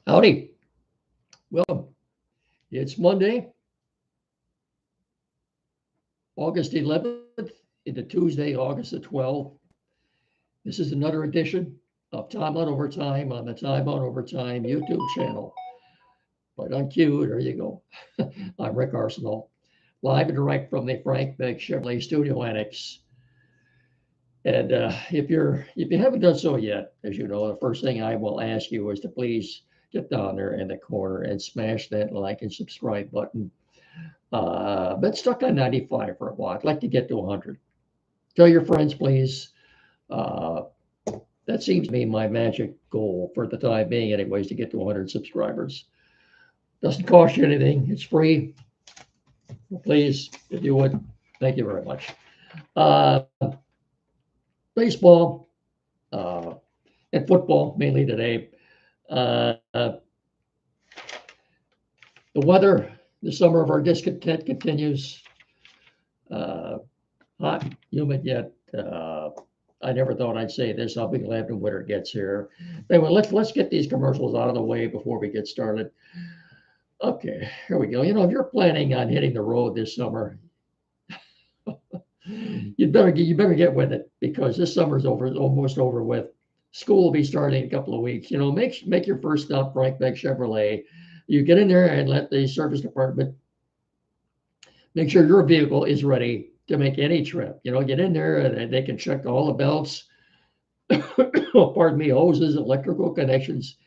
Howdy. Well, it's Monday, August 11th into Tuesday, August the 12th. This is another edition of Time on Overtime on the Time on Overtime YouTube channel. Right on cue, there you go. I'm Rick Arsenal, live and direct from the Frank Beck Chevrolet Studio Annex. And if you haven't done so yet, as you know, the first thing I will ask you is to please get down there in the corner and smash that like and subscribe button. Been stuck on 95 for a while. I'd like to get to 100. Tell your friends, please. Uh, that seems to be my magic goal for the time being, anyways, to get to 100 subscribers. Doesn't cost you anything. It's free. Please, if you would, thank you very much. Uh, Baseball and football mainly today. Uh, the weather, the summer of our discontent continues. Uh, Hot, humid yet. I never thought I'd say this. I'll be glad when winter gets here. Anyway, let's get these commercials out of the way before we get started. Okay, here we go. You know, if you're planning on hitting the road this summer, you better get with it because this summer's almost over with. School will be starting in a couple of weeks. You know, make your first stop Frank Beck Chevrolet. You get in there and let the service department make sure your vehicle is ready to make any trip. You know, get in there and they can check all the belts, pardon me, hoses, electrical connections,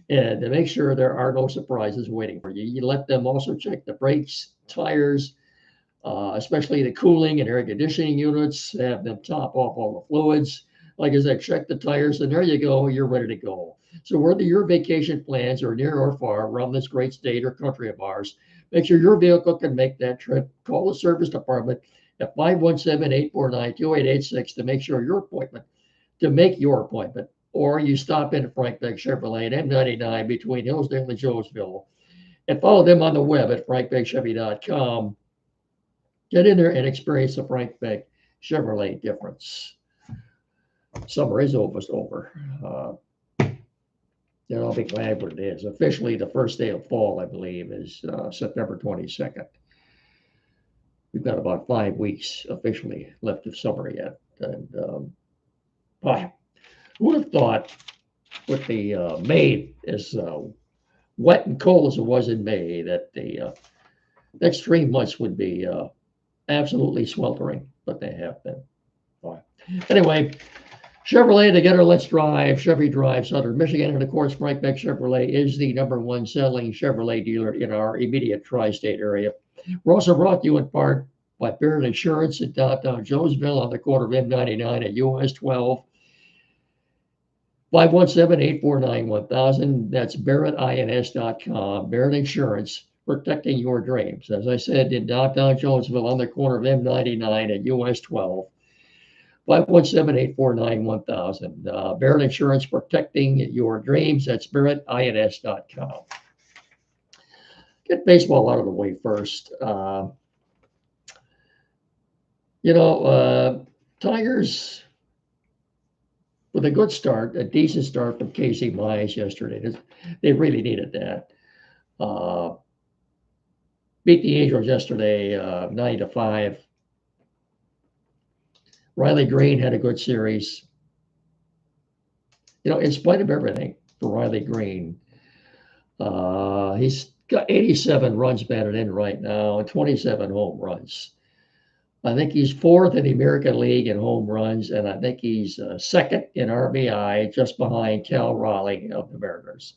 and to make sure there are no surprises waiting for you. You let them also check the brakes, tires, especially the cooling and air conditioning units, have them top off all the fluids. Like I said, check the tires, and there you go, you're ready to go. So whether your vacation plans are near or far around this great state or country of ours, make sure your vehicle can make that trip. Call the service department at 517-849-2886 to make sure your appointment, or you stop in at Frank Beck Chevrolet at M99 between Hillsdale and Jonesville, and follow them on the web at frankbeckchevy.com. Get in there and experience the Frank Beck Chevrolet difference. Summer is almost over. And I'll be glad when it is. Officially, the first day of fall, I believe, is September 22nd. We've got about 5 weeks officially left of summer yet. And boy, who would have thought with the May as wet and cold as it was in May that the next 3 months would be absolutely sweltering, but they have been. Boy. Anyway, Chevrolet together, let's drive. Chevy Drive, Southern Michigan. And of course, Frank Beck Chevrolet is the #1 selling Chevrolet dealer in our immediate tri-state area. We're also brought to you in part by Barrett Insurance in downtown Jonesville on the corner of M99 and US 12. 517-849-1000. That's barrettins.com. Barrett Insurance, protecting your dreams. As I said, in downtown Jonesville on the corner of M99 and US 12. 517-849-1000. Barrett Insurance, protecting your dreams. That's barrettins.com. Get baseball out of the way first. Tigers with a good start, a decent start from Casey Mize yesterday. They really needed that. Beat the Angels yesterday 9-5. Riley Green had a good series. You know, in spite of everything for Riley Green, he's got 87 runs batted in right now and 27 home runs. I think he's 4th in the American League in home runs, and I think he's 2nd in RBI, just behind Cal Raleigh of the Mariners.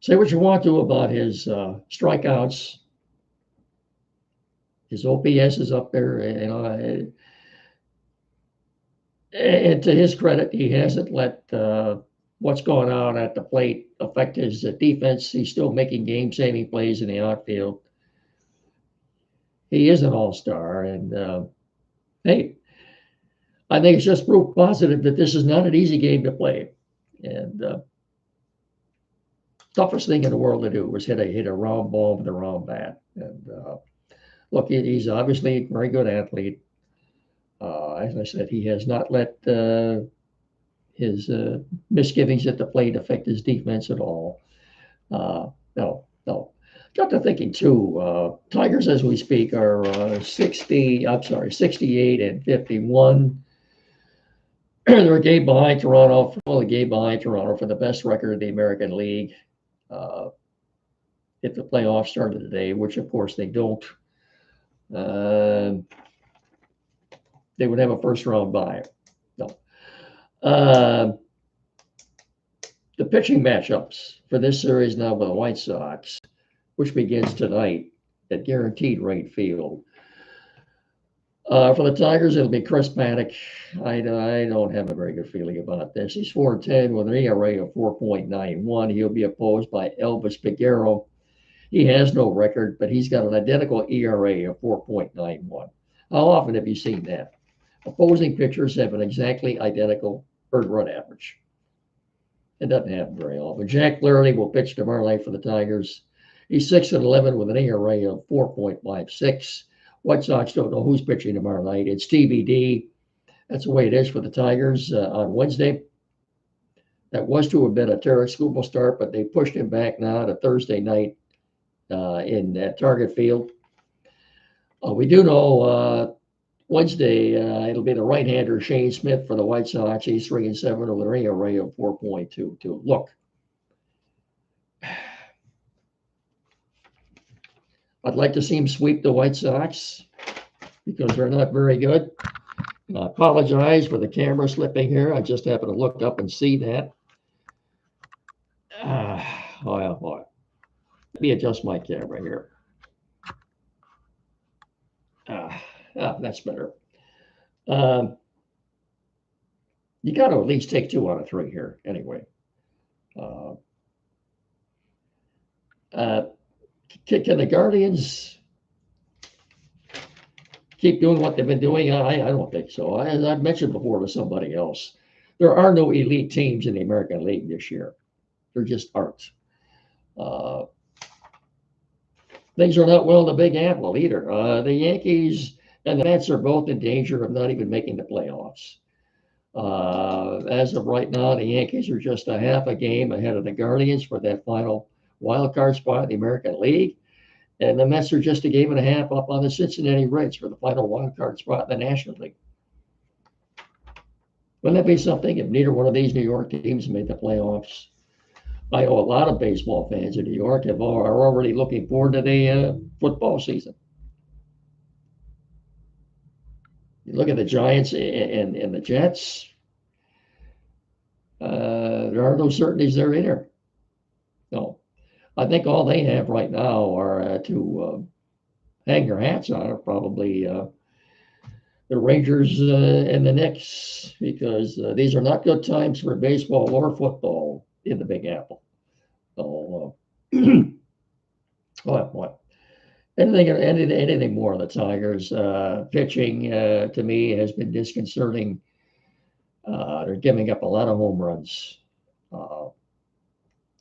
Say what you want to about his strikeouts. His OPS is up there, and to his credit, he hasn't let what's going on at the plate affect his defense. He's still making game-saving plays in the outfield. He is an all-star, and hey, I think it's just proof positive that this is not an easy game to play. And toughest thing in the world to do was hit a round ball with a round bat. And look, he's obviously a very good athlete. As I said, he has not let his misgivings at the plate affect his defense at all. No, no. Got to thinking too. Tigers, as we speak, are 68 and 51. They're a game behind Toronto. Well, a game behind Toronto for the best record in the American League. Uh, if the playoffs started today, which of course they don't, uh, they would have a first round bye. No. Uh, the pitching matchups for this series now with the White Sox, which begins tonight at Guaranteed Rate Field. For the Tigers, it'll be Chris Paddock. I don't have a very good feeling about this. He's 4-10 with an ERA of 4.91. He'll be opposed by Elvis Peguero. He has no record, but he's got an identical ERA of 4.91. How often have you seen that? Opposing pitchers have an exactly identical earned run average. It doesn't happen very often. Jack Flaherty will pitch tomorrow night for the Tigers. He's 6-11 with an ERA of 4.56. White Sox don't know who's pitching tomorrow night. It's TBD. That's the way it is for the Tigers on Wednesday. That was to have been a Tarek Skubal start, but they pushed him back now to Thursday night in Target Field. We do know Wednesday it'll be the right-hander Shane Smith for the White Sox. He's 3-7 with an ERA of 4.22. Look, I'd like to see him sweep the White Sox because they're not very good. I apologize for the camera slipping here. I just happened to look up and see that. Let me adjust my camera here. That's better. You got to at least take 2 out of 3 here anyway. Can the Guardians keep doing what they've been doing? I don't think so. As I've mentioned before to somebody else, there are no elite teams in the American League this year. There just aren't. Things are not well in the Big Apple either. The Yankees and the Mets are both in danger of not even making the playoffs. As of right now, the Yankees are just a half a game ahead of the Guardians for that final wild card spot in the American League. And the Mets are just a game and a half up on the Cincinnati Reds for the final wild card spot in the National League. Wouldn't that be something if neither one of these New York teams made the playoffs? I know a lot of baseball fans in New York are already looking forward to the football season. You look at the Giants and the Jets, there are no certainties there either. No. I think all they have right now are to hang their hats on are probably the Rangers and the Knicks, because these are not good times for baseball or football in the Big Apple. So, what? Anything more on the Tigers? Pitching to me has been disconcerting. They're giving up a lot of home runs.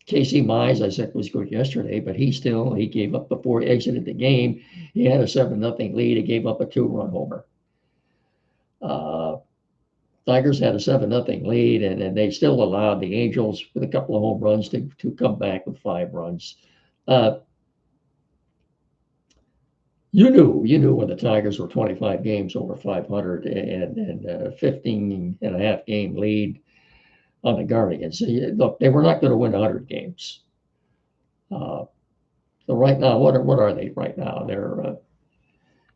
Casey Mize, I said, was good yesterday, but he gave up before he exited the game. He had a 7-0 lead. He gave up a 2-run homer. Tigers had a 7-0 lead, and they still allowed the Angels with a couple of home runs to come back with 5 runs. You knew when the Tigers were 25 games over 500 and 15 and a half game lead on the Guardians. Look, they were not going to win 100 games. So right now, what are they right now? They're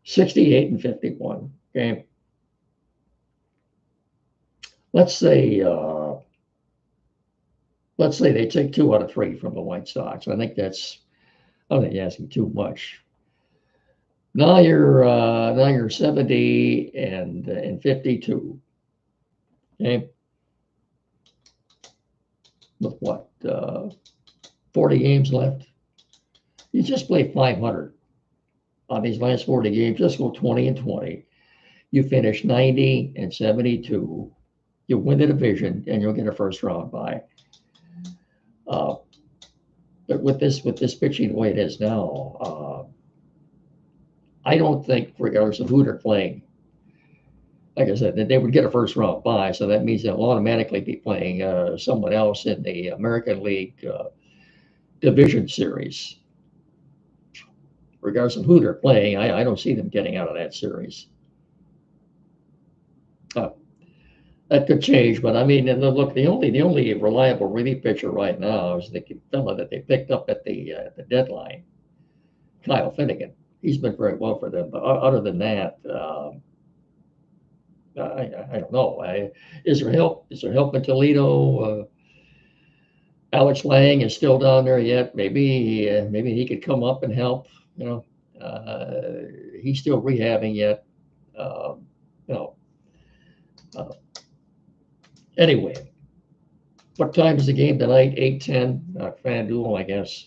68 and 51. Okay. Let's say they take 2 out of 3 from the White Sox. I think you're asking too much. Now you're 70 and 52. Okay. With what, 40 games left? You just play 500 on these last 40 games. Just go 20 and 20. You finish 90 and 72. You win the division, and you'll get a first round bye. But with this pitching the way it is now, I don't think, regardless of who they're playing, like I said, that they would get a first round bye. So that means they'll automatically be playing someone else in the American League division series. Regardless of who they're playing, I don't see them getting out of that series. Uh, that could change, but I mean, and look, the only reliable relief pitcher right now is the fella that they picked up at the deadline, Kyle Finnegan. He's been very well for them, but other than that, I don't know. Is there help? Is there help in Toledo? Alex Lang is still down there yet. Maybe he could come up and help. You know, he's still rehabbing yet. You know. Anyway, what time is the game tonight? 8:10. FanDuel, I guess.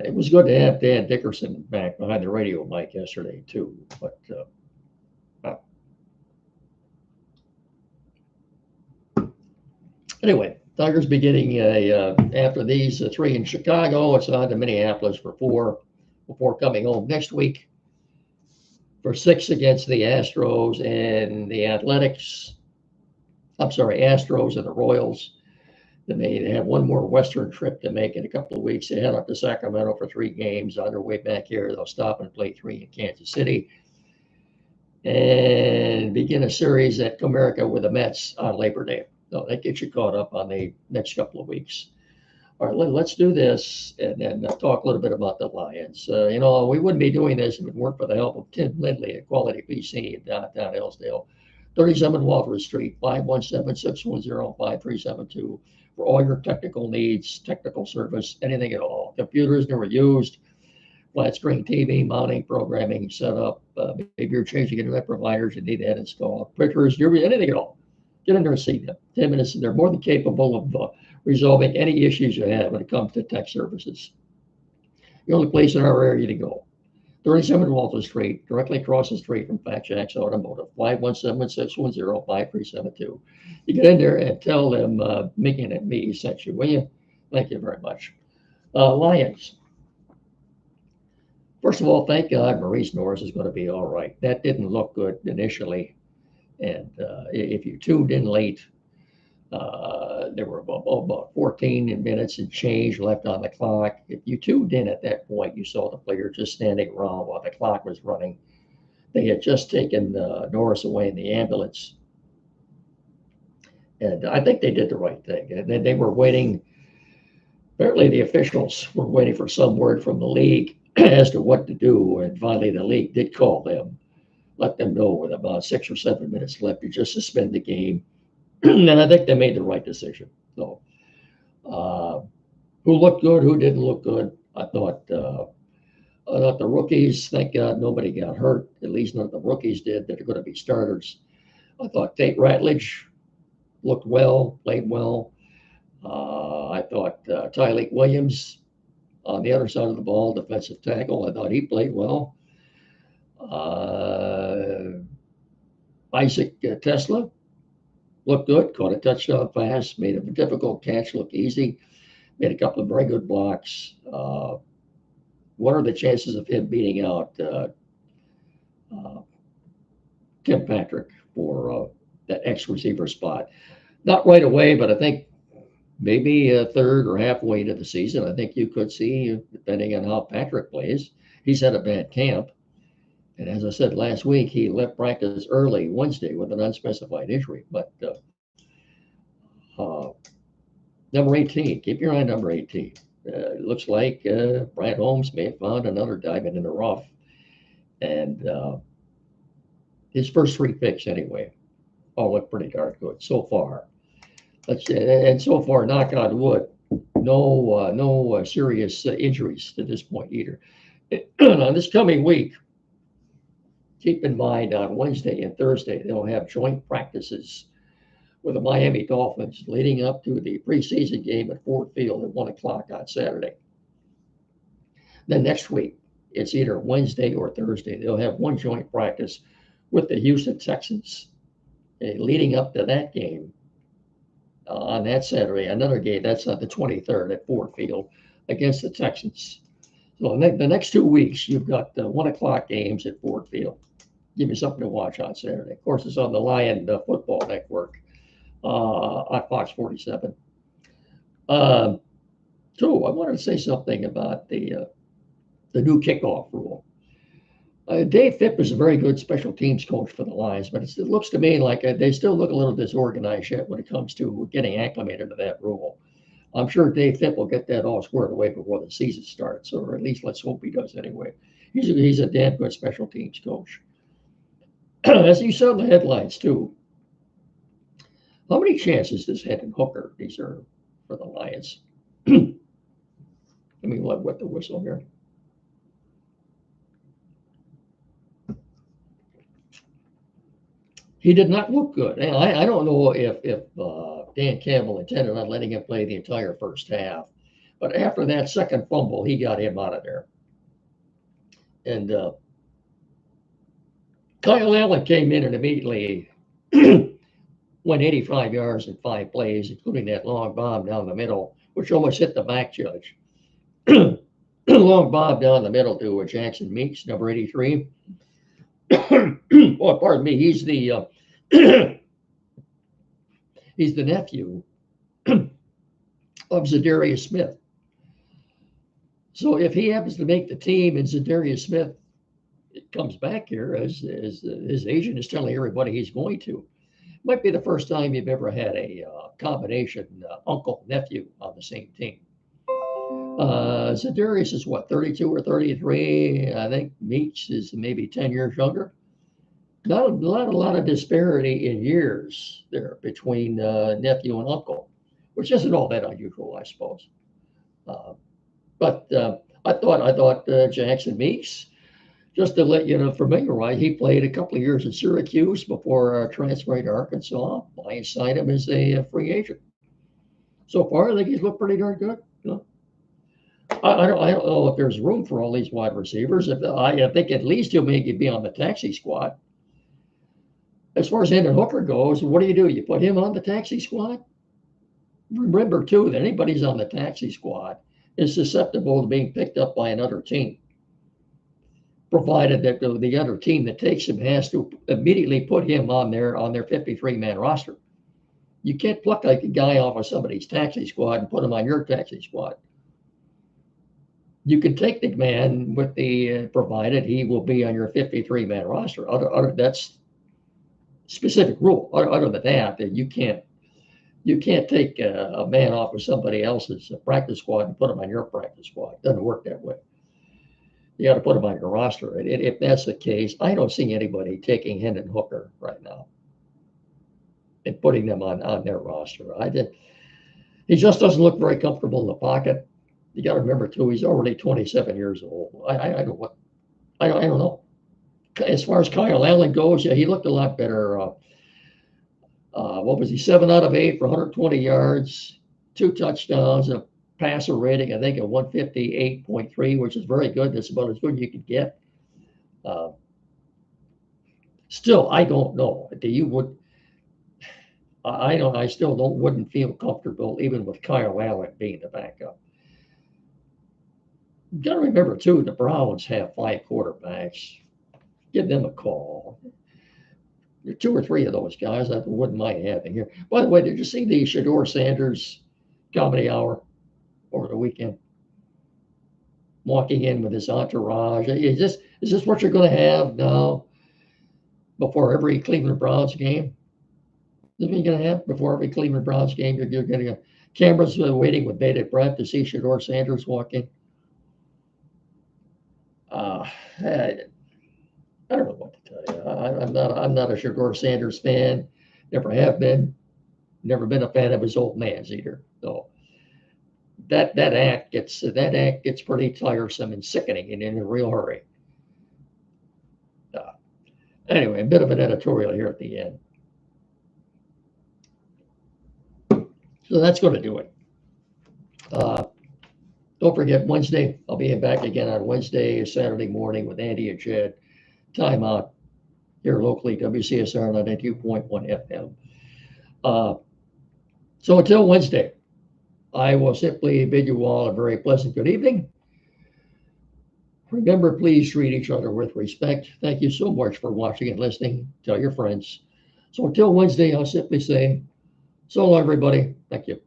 It was good to have Dan Dickerson back behind the radio mic yesterday too. But anyway, Tigers beginning after these three in Chicago. It's on to Minneapolis for 4 before coming home next week for 6 against the Astros and the Athletics. I'm sorry, Astros and the Royals. Then they have one more Western trip to make in a couple of weeks. They head up to Sacramento for 3 games. On their way back here, they'll stop and play 3 in Kansas City and begin a series at Comerica with the Mets on Labor Day. So that gets you caught up on the next couple of weeks. All right, let's do this and then talk a little bit about the Lions. You know, we wouldn't be doing this if it weren't for the help of Tim Lindley at Quality PC in downtown Hillsdale. 37 Walter Street, 517-610-5372 for all your technical needs, technical service, anything at all. Computers never used, flat screen TV, mounting, programming, setup. Maybe you're changing internet providers, you need that installed. Printers, anything at all. Get in there and see them. 10 minutes, and they're more than capable of resolving any issues you have when it comes to tech services. The only place in our area to go. 37 Walter Street, directly across the street from Fat Jack's Automotive, 517-610-5372. You get in there and tell them Mickey and me sent you, will you? Thank you very much. Lions. First of all, thank God Maurice Norris is going to be all right. That didn't look good initially. And if you tuned in late, there were about 14 minutes and change left on the clock. If you tuned in at that point, you saw the player just standing around while the clock was running. They had just taken Norris away in the ambulance. And I think they did the right thing. And then they were waiting. Apparently, the officials were waiting for some word from the league as to what to do. And finally, the league did call them, let them know with about 6 or 7 minutes left to just suspend the game. And I think they made the right decision. So, who looked good, who didn't look good? I thought the rookies, thank God nobody got hurt. At least none of the rookies did that are going to be starters. I thought Tate Ratledge looked well, played well. I thought Tyleik Williams on the other side of the ball, defensive tackle, I thought he played well. Isaac Tesla looked good, caught a touchdown pass, made a difficult catch look easy, made a couple of very good blocks. What are the chances of him beating out Tim Patrick for that X receiver spot? Not right away, but I think maybe a third or halfway into the season, I think you could see, depending on how Patrick plays. He's had a bad camp. And as I said last week, he left practice early Wednesday with an unspecified injury. But number 18, keep your eye on number 18. It looks like Brad Holmes may have found another diamond in the rough. And his first 3 picks, anyway, all look pretty darn good so far. And so far, knock on wood, no serious injuries to this point either. On this coming week, keep in mind on Wednesday and Thursday, they'll have joint practices with the Miami Dolphins leading up to the preseason game at Ford Field at 1 o'clock on Saturday. Then next week, it's either Wednesday or Thursday. They'll have one joint practice with the Houston Texans. Leading up to that game on that Saturday, another game, that's on the 23rd at Ford Field against the Texans. So the next 2 weeks, you've got 1 o'clock games at Ford Field. Give me something to watch on Saturday. Of course, it's on the Lion Football Network on Fox 47. Too, I wanted to say something about the new kickoff rule. Dave Phipp is a very good special teams coach for the Lions, but it looks to me like they still look a little disorganized yet when it comes to getting acclimated to that rule. I'm sure Dave Phipp will get that all squared away before the season starts, or at least let's hope he does anyway. He's a damn good special teams coach. As you saw in the headlines too, how many chances does Hendon Hooker deserve for the Lions? Let me wet the whistle here. He did not look good. And I don't know if Dan Campbell intended on letting him play the entire first half, but after that second fumble, he got him out of there. And Kyle Allen came in and immediately went 85 yards in 5 plays, including that long bomb down the middle, which almost hit the back judge. Long bomb down the middle to Jackson Meeks, number 83. Oh, pardon me. He's the he's the nephew of Zadarius Smith. So if he happens to make the team and Zadarius Smith comes back here, as his agent is telling everybody he's going to, it might be the first time you've ever had a combination uncle nephew on the same team. Zadarius is what, 32 or 33? I think Meeks is maybe 10 years younger. Not a lot of disparity in years there between nephew and uncle, which isn't all that unusual, I suppose. But I thought Jackson Meeks, just to let you know, familiarize, he played a couple of years in Syracuse before transferring to Arkansas. I signed him as a free agent. So far, I think he's looked pretty darn good. You know? I don't know if there's room for all these wide receivers. I think at least he'll make it be on the taxi squad. As far as Hendon Hooker goes, what do? You put him on the taxi squad? Remember, too, that anybody's on the taxi squad is susceptible to being picked up by another team, provided that the other team that takes him has to immediately put him on their 53-man roster. You can't pluck like a guy off of somebody's taxi squad and put him on your taxi squad. You can take the man with the provided he will be on your 53-man roster. That's specific rule. Other than that, you can't take a man off of somebody else's practice squad and put him on your practice squad. It doesn't work that way. You got to put him on your roster. And if that's the case, I don't see anybody taking Hendon Hooker right now and putting them on their roster. He just doesn't look very comfortable in the pocket. You got to remember too, he's already 27 years old. I don't know. As far as Kyle Allen goes, yeah, he looked a lot better. What was he? 7 out of 8 for 120 yards, 2 touchdowns, a passer rating, I think, of 158.3, which is very good. That's about as good as you could get. Still, I don't know. I still wouldn't feel comfortable even with Kyle Allen being the backup. You got to remember too, the Browns have 5 quarterbacks. Give them a call. There are 2 or 3 of those guys I wouldn't mind having here. By the way, did you see the Shedeur Sanders comedy hour over the weekend? Walking in with his entourage. Is this what you're going to have now before every Cleveland Browns game? Is this what you're going to have before every Cleveland Browns game? You're going to cameras waiting with bated breath to see Shedeur Sanders walk in. I don't know what to tell you. I'm not a Shedeur Sanders fan. Never have been. Never been a fan of his old man's either. So that act gets pretty tiresome and sickening and in a real hurry. Anyway, a bit of an editorial here at the end. So that's going to do it. Don't forget Wednesday. I'll be back again on Wednesday, Saturday morning with Andy and Jed. Timeout here locally, WCSR 92.1 FM. So until Wednesday, I will simply bid you all a very pleasant good evening. Remember, please treat each other with respect. Thank you so much for watching and listening. Tell your friends. So until Wednesday, I'll simply say, so long, everybody. Thank you.